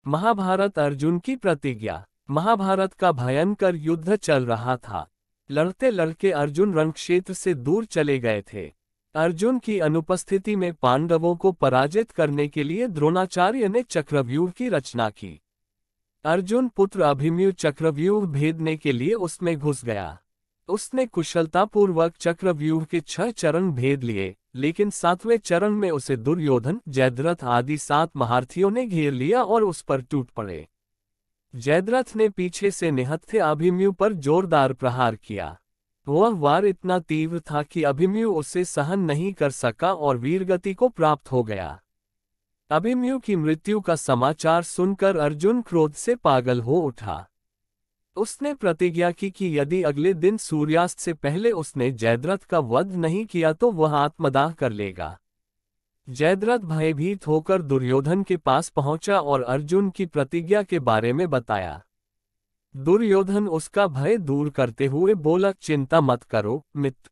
महाभारत। अर्जुन की प्रतिज्ञा। महाभारत का भयंकर युद्ध चल रहा था। लड़ते लड़के अर्जुन रणक्षेत्र से दूर चले गए थे। अर्जुन की अनुपस्थिति में पांडवों को पराजित करने के लिए द्रोणाचार्य ने चक्रव्यूह की रचना की। अर्जुन पुत्र अभिमन्यु चक्रव्यूह भेदने के लिए उसमें घुस गया। उसने कुशलतापूर्वक चक्रव्यूह के 6 चरण भेद लिए, लेकिन 7वें चरण में उसे दुर्योधन, जयद्रथ आदि 7 महारथियों ने घेर लिया और उस पर टूट पड़े। जयद्रथ ने पीछे से निहत्थे अभिमन्यु पर जोरदार प्रहार किया। वह वार इतना तीव्र था कि अभिमन्यु उसे सहन नहीं कर सका और वीरगति को प्राप्त हो गया। अभिमन्यु की मृत्यु का समाचार सुनकर अर्जुन क्रोध से पागल हो उठा। उसने प्रतिज्ञा की कि यदि अगले दिन सूर्यास्त से पहले उसने जयद्रथ का वध नहीं किया तो वह आत्मदाह कर लेगा। जयद्रथ भयभीत होकर दुर्योधन के पास पहुंचा और अर्जुन की प्रतिज्ञा के बारे में बताया। दुर्योधन उसका भय दूर करते हुए बोला, चिंता मत करो मित्र,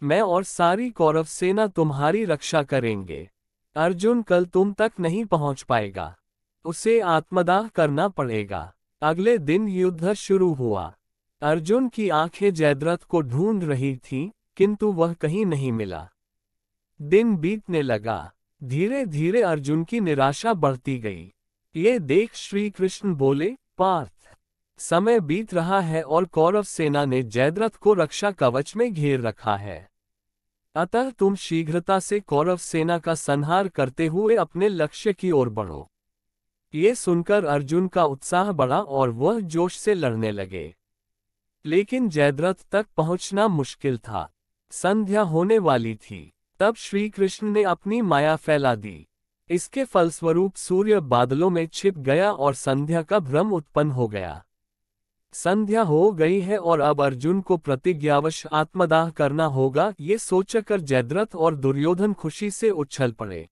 मैं और सारी कौरव सेना तुम्हारी रक्षा करेंगे। अर्जुन कल तुम तक नहीं पहुंच पाएगा, उसे आत्मदाह करना पड़ेगा। अगले दिन युद्ध शुरू हुआ। अर्जुन की आंखें जयद्रथ को ढूंढ रही थीं, किंतु वह कहीं नहीं मिला। दिन बीतने लगा। धीरे धीरे अर्जुन की निराशा बढ़ती गई। ये देख श्री कृष्ण बोले, पार्थ, समय बीत रहा है और कौरव सेना ने जयद्रथ को रक्षा कवच में घेर रखा है। अतः तुम शीघ्रता से कौरव सेना का संहार करते हुए अपने लक्ष्य की ओर बढ़ो। ये सुनकर अर्जुन का उत्साह बढ़ा और वह जोश से लड़ने लगे। लेकिन जयद्रथ तक पहुंचना मुश्किल था। संध्या होने वाली थी। तब श्री कृष्ण ने अपनी माया फैला दी। इसके फलस्वरूप सूर्य बादलों में छिप गया और संध्या का भ्रम उत्पन्न हो गया। संध्या हो गई है और अब अर्जुन को प्रतिज्ञावश आत्मदाह करना होगा, ये सोचकर जयद्रथ और दुर्योधन खुशी से उछल पड़े।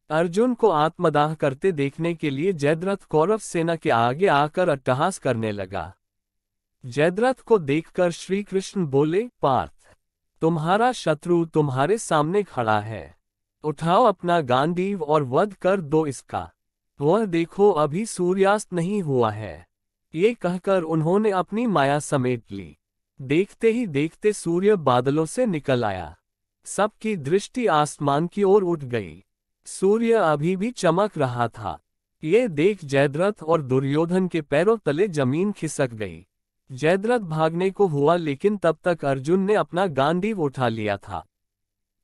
अर्जुन को आत्मदाह करते देखने के लिए जयद्रथ कौरव सेना के आगे आकर अट्टहास करने लगा। जयद्रथ को देखकर श्री कृष्ण बोले, पार्थ, तुम्हारा शत्रु तुम्हारे सामने खड़ा है। उठाओ अपना गांडीव और वध कर दो इसका। वह देखो अभी सूर्यास्त नहीं हुआ है। ये कहकर उन्होंने अपनी माया समेट ली। देखते ही देखते सूर्य बादलों से निकल आया। सबकी दृष्टि आसमान की ओर उठ गई। सूर्य अभी भी चमक रहा था। ये देख जयद्रथ और दुर्योधन के पैरों तले जमीन खिसक गई। जयद्रथ भागने को हुआ, लेकिन तब तक अर्जुन ने अपना गांडीव उठा लिया था।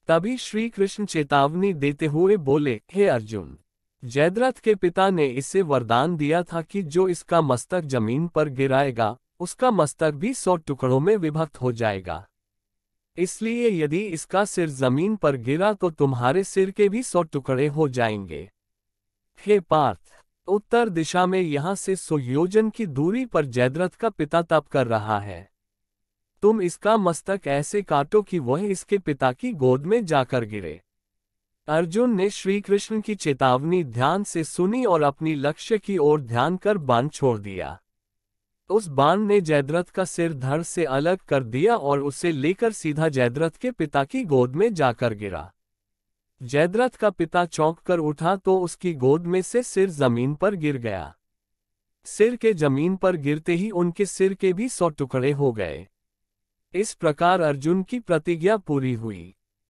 तभी श्री कृष्ण चेतावनी देते हुए बोले, हे अर्जुन, जयद्रथ के पिता ने इसे वरदान दिया था कि जो इसका मस्तक जमीन पर गिराएगा उसका मस्तक भी 100 टुकड़ों में विभक्त हो जाएगा। इसलिए यदि इसका सिर जमीन पर गिरा तो तुम्हारे सिर के भी 100 टुकड़े हो जाएंगे। हे पार्थ, उत्तर दिशा में यहां से 100 योजन की दूरी पर जयद्रथ का पिता तप कर रहा है। तुम इसका मस्तक ऐसे काटो कि वह इसके पिता की गोद में जाकर गिरे। अर्जुन ने श्री कृष्ण की चेतावनी ध्यान से सुनी और अपनी लक्ष्य की ओर ध्यान कर बाण छोड़ दिया। उस बाण ने जयद्रथ का सिर धड़ से अलग कर दिया और उसे लेकर सीधा जयद्रथ के पिता की गोद में जाकर गिरा। जयद्रथ का पिता चौंक कर उठा तो उसकी गोद में से सिर जमीन पर गिर गया। सिर के जमीन पर गिरते ही उनके सिर के भी 100 टुकड़े हो गए। इस प्रकार अर्जुन की प्रतिज्ञा पूरी हुई।